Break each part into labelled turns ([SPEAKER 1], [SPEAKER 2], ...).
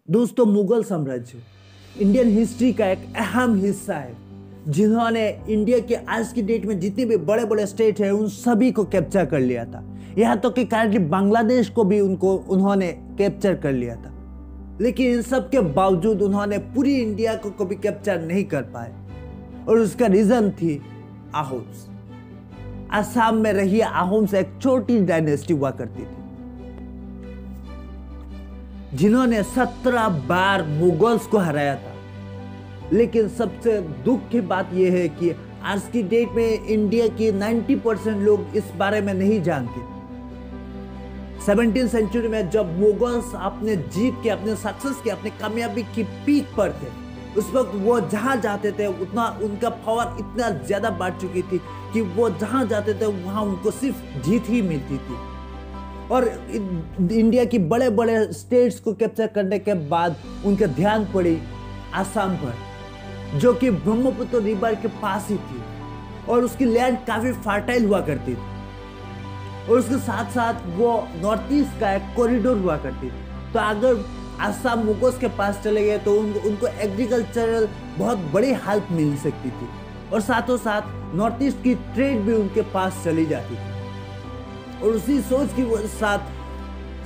[SPEAKER 1] दोस्तों, मुगल साम्राज्य Indian history का एक अहम हिस्सा है, जिन्होंने इंडिया के आज की डेट में जितने भी बड़े बड़े स्टेट हैं उन सभी को कैप्चर कर लिया था। यहाँ तो कि करंटली बांग्लादेश को भी उन्होंने कैप्चर कर लिया था। लेकिन इन सब के बावजूद उन्होंने पूरी इंडिया को कभी कैप्चर नहीं कर पाए, और उसका रीजन थी आहोम्स। असम में रही आहोम्स एक छोटी डायनेस्टी हुआ करती थी, जिन्होंने 17 बार मुगल्स को हराया था। लेकिन सबसे दुख की बात यह है कि आज की डेट में इंडिया के 90% लोग इस बारे में नहीं जानते। 17वीं सेंचुरी में जब मुगल्स अपने जीत के, अपने सक्सेस के, अपने कामयाबी की पीक पर थे, उस वक्त वो जहां जाते थे उतना उनका पावर इतना ज्यादा बढ़ चुकी थी कि वो जहां जाते थे वहां उनको सिर्फ जीत ही मिलती थी। और इंडिया की बड़े बड़े स्टेट्स को कैप्चर करने के बाद उनका ध्यान पड़ी असम पर, जो कि ब्रह्मपुत्र रिवर के पास ही थी और उसकी लैंड काफी फर्टाइल हुआ करती थी, और उसके साथ साथ वो नॉर्थ ईस्ट का एक कॉरिडोर हुआ करती थी। तो अगर असम मुगल्स के पास चले गए तो उनको एग्रीकल्चरल बहुत बड़ी हेल्प मिल सकती थी, और साथों साथ नॉर्थ ईस्ट की ट्रेड भी उनके पास चली जाती थी। और उसी सोच की साथ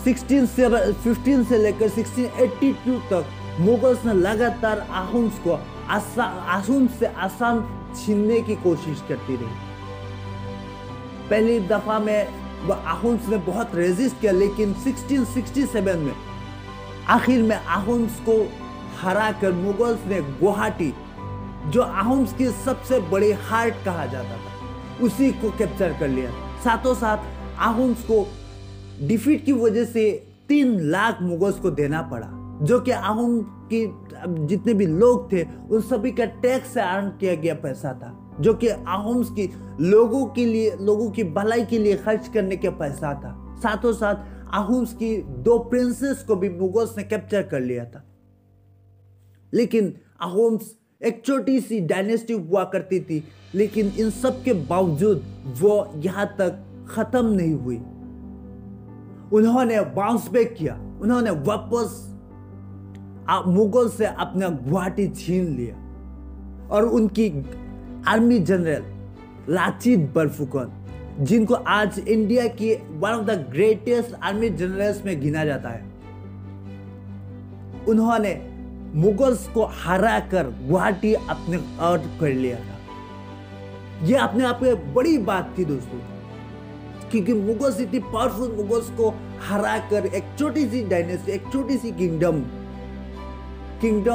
[SPEAKER 1] 1615 से लेकर 1682 तक मुगल्स ने लगातार आहोम्स को असम से असम छीनने की कोशिश करती रही। पहली दफा में आहोम्स ने बहुत रेजिस्ट किया, लेकिन 1667 में आखिर में आहोम्स को हराकर मुगल्स ने गुवाहाटी, जो आहोम्स की सबसे बड़ी हार्ट कहा जाता था, उसी को कैप्चर कर लिया। साथों साथ आहोम्स को डिफीट की वजह से 3 लाख मुगल्स को देना पड़ा, जो कि आहोम की जितने भी लोग थे उन सभी का टैक्स से अर्न किया गया पैसा था, जो कि आहोम्स की लोगों की भलाई के लिए खर्च करने का पैसा था। साथों साथ आहोम्स की 2 प्रिंसेस को भी मुगल्स ने कैप्चर कर लिया था। लेकिन आहोम्स एक छोटी सी डायनेस्टी हुआ करती थी, लेकिन इन सब के बावजूद वो यहां तक खत्म नहीं हुई। उन्होंने बाउंस बैक किया, उन्होंने वापस मुगल से अपना गुवाहाटी छीन लिया, और उनकी आर्मी जनरल लाचित बरफुकन, जिनको आज इंडिया की one of the greatest army generals में गिना जाता है, उन्होंने मुगल्स को हराकर गुवाहाटी अपने और कर लिया था। यह अपने आप में बड़ी बात थी दोस्तों, क्योंकि मुगल्स इतनी पावरफुल मुगल्स को हराकर एक छोटी सी डायनेस्टी, एक छोटी सी किंगडम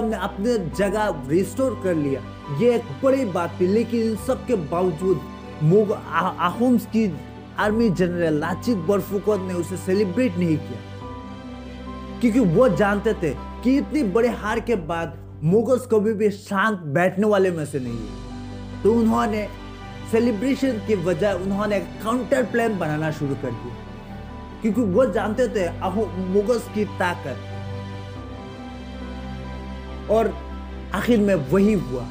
[SPEAKER 1] ने अपने जगह रिस्टोर कर लिया। ये एक बड़ी बात थी। लेकिन इन सब के बावजूद आहोम्स की आर्मी जनरल लाचित बरफुकन ने उसे सेलिब्रेट नहीं किया, क्योंकि वो जानते थे कि इतनी बड़े हार के बाद मुगल्स कभी भी शांत बैठने वाले में से नहीं है। तो उन्होंने सेलिब्रेशन के बजाय उन्होंने काउंटर प्लान बनाना शुरू कर दिया, क्योंकि वो जानते थे मुगल्स की ताकत। और आखिर में वही हुआ।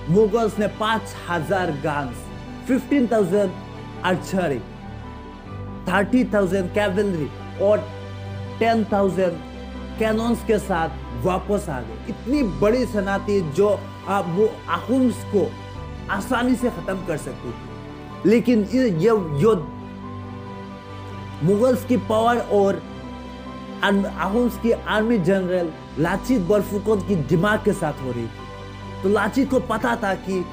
[SPEAKER 1] मुगल्स ने 5000 गन्स, 15,000 आर्चरी, 30,000 कैवलरी और 10,000 कैनन्स के साथ वापस आ गए। इतनी बड़ी सेना थी जो आहोम्स को आसानी से खत्म कर सकती थी। लेकिन ये युद्ध मुगल्स की पावर और आहोम्स की आर्मी जनरल लाचित बरफुकन की दिमाग के साथ हो रही थी। तो लाचित को पता था कि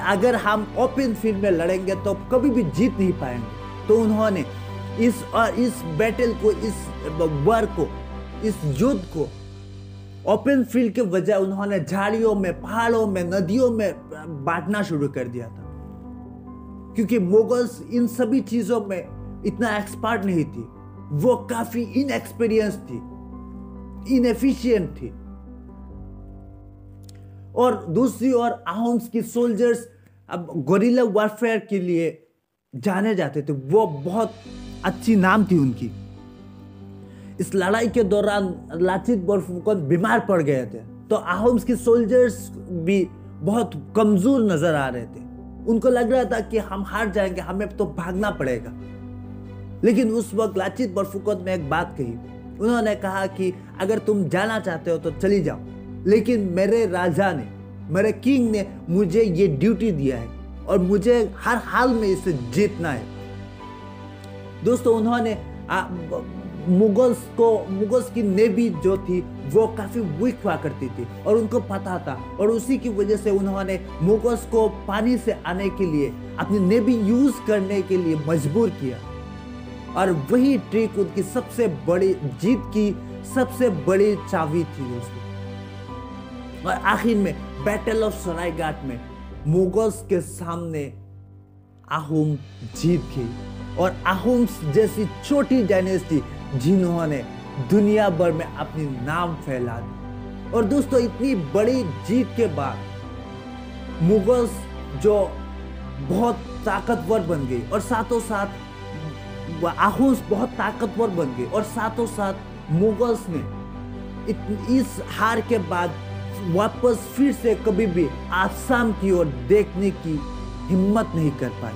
[SPEAKER 1] अगर हम ओपन फील्ड में लड़ेंगे तो कभी भी जीत नहीं पाएंगे। तो उन्होंने इस बैटल को, इस वार को, इस युद्ध को ओपन फील्ड के बजाय उन्होंने झाड़ियों में, पहाड़ों में, नदियों में बांटना शुरू कर दिया था, क्योंकि मुगल्स इन सभी चीजों में इतना एक्सपर्ट नहीं थी। वो काफी इनएक्सपीरियंस थी, इनएफिशिएंट थी। और दूसरी ओर आहोम्स की सोल्जर्स अब गोरिल्ला वॉरफेयर के लिए जाने जाते थे। वो बहुत अच्छी नाम थी उनकी। इस लड़ाई के दौरान लाचित बरफुकन बीमार पड़ गए थे, तो आहोम्स की सोल्जर्स भी बहुत कमजोर नजर आ रहे थे। उनको लग रहा था कि हम हार जाएंगे, हमें तो भागना पड़ेगा। लेकिन उस वक्त लाचित बरफुकन ने एक बात कही उन्होंने कहा कि अगर तुम जाना चाहते हो तो चली जाओ, लेकिन मेरे राजा ने, मेरे किंग ने मुझे ये ड्यूटी दिया है और मुझे हर हाल में इसे जीतना है। दोस्तों, उन्होंने मुगल्स की नेवी जो थी वो काफी वीक हुआ करती थी और उनको पता था, और उसी की वजह से उन्होंने मुगल्स को पानी से आने के लिए अपनी नेवी यूज करने के लिए मजबूर किया, और वही ट्रिक उनकी सबसे बड़ी जीत की सबसे बड़ी चाबी थी दोस्तों। और आखिर में बैटल ऑफ सरायघाट में मुगल्स के सामने आहूम जीत गई, और आहूम्स जैसी छोटी डायनेस्टी जिन्होंने दुनिया भर में अपनी नाम फैला दी। और दोस्तों, इतनी बड़ी जीत के बाद मुगल्स जो बहुत ताकतवर बन गई, और साथों साथ आहूम्स बहुत ताकतवर बन गए, और साथों साथ मुगल्स ने इस हार के बाद वापस फिर से कभी भी आसाम की ओर देखने की हिम्मत नहीं कर पाई।